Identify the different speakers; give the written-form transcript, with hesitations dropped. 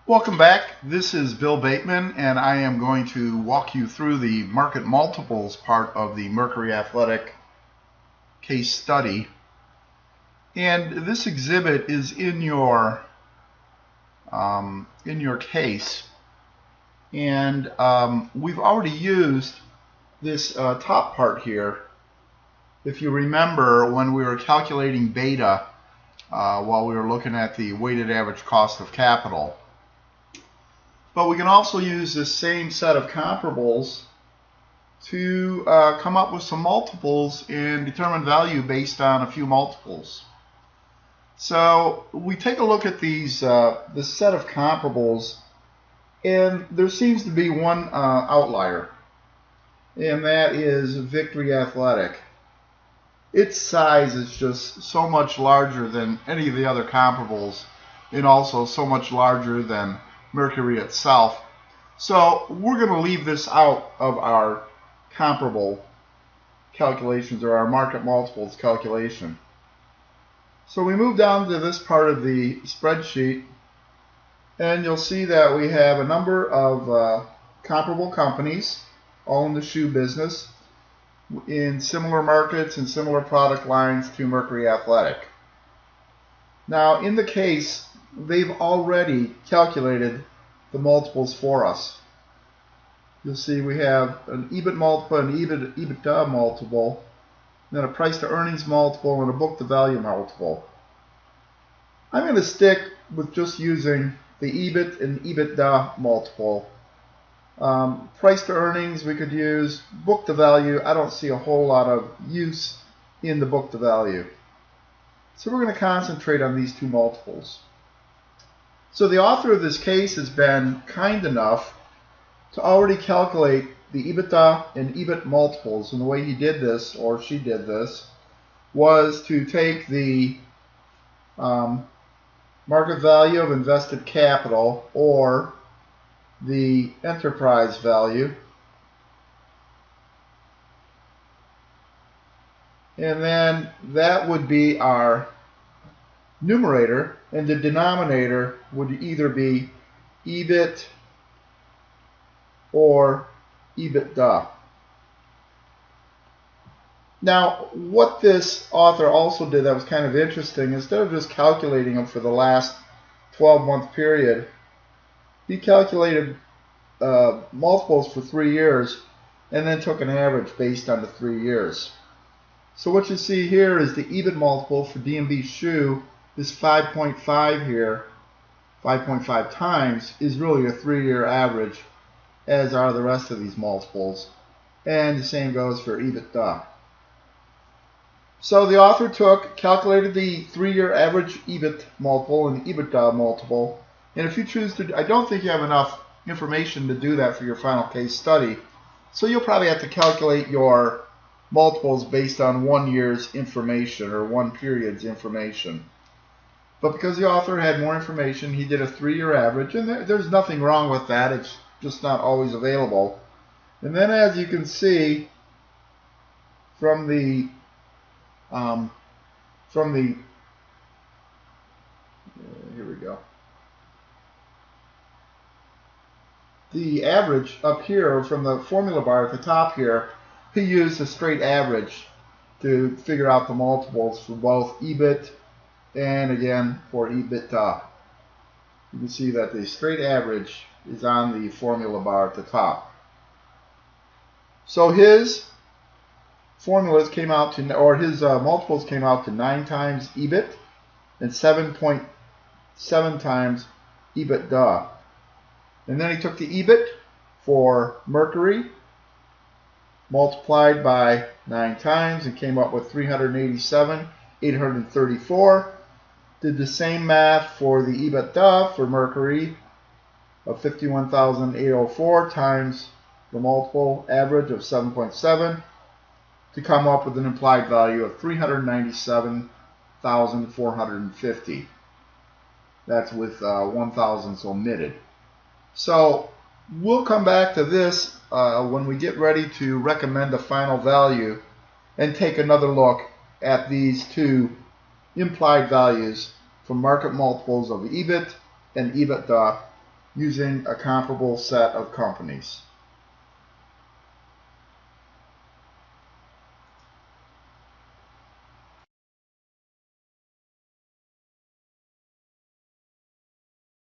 Speaker 1: Welcome back. This is Bill Bateman, and I am going to walk you through the market multiples part of the Mercury Athletic case study. And this exhibit is in your case, and we've already used this top part here. If you remember when we were calculating beta while we were looking at the weighted average cost of capital. But we can also use this same set of comparables to come up with some multiples and determine value based on a few multiples. So we take a look at these this set of comparables, and there seems to be one outlier, and that is Victory Athletic. Its size is just so much larger than any of the other comparables, and also so much larger than Mercury itself. So we're going to leave this out of our comparable calculations, or our market multiples calculation. So we move down to this part of the spreadsheet, and you'll see that we have a number of comparable companies, all in the shoe business, in similar markets and similar product lines to Mercury Athletic. Now, in the case, they've already calculated the multiples for us. You'll see we have an EBIT multiple, an EBITDA multiple, then a price to earnings multiple, and a book to value multiple. I'm going to stick with just using the EBIT and EBITDA multiple. Price to earnings we could use. Book to value, I don't see a whole lot of use in the book to value. So we're going to concentrate on these two multiples. So the author of this case has been kind enough to already calculate the EBITDA and EBIT multiples, and the way he did this, or she did this, was to take the market value of invested capital, or the enterprise value, and then that would be our numerator, and the denominator would either be EBIT or EBITDA. Now, what this author also did that was kind of interesting, instead of just calculating them for the last 12-month period, he calculated multiples for 3 years and then took an average based on the 3 years. So what you see here is the EBIT multiple for D&B Shoe is 5.5 here. 5.5 times is really a 3-year average, as are the rest of these multiples, and the same goes for EBITDA. So the author calculated the 3-year average EBIT multiple and EBITDA multiple, and if you choose to, I don't think you have enough information to do that for your final case study, so you'll probably have to calculate your multiples based on 1 year's information or 1 period's information. But because the author had more information, he did a 3-year average, and there's nothing wrong with that. It's just not always available. And then, as you can see from the here we go. The average up here from the formula bar at the top here, he used a straight average to figure out the multiples for both EBIT and again for EBITDA. You can see that the straight average is on the formula bar at the top. So his formulas came out to, or his multiples came out to 9 times EBIT and 7.7 times EBITDA. And then he took the EBIT for Mercury, multiplied by 9 times, and came up with 387,834. Did the same math for the EBITDA for Mercury of 51,804 times the multiple average of 7.7 to come up with an implied value of 397,450. That's with 1,000s omitted. So we'll come back to this when we get ready to recommend a final value and take another look at these two implied values from market multiples of EBIT and EBITDA using a comparable set of companies.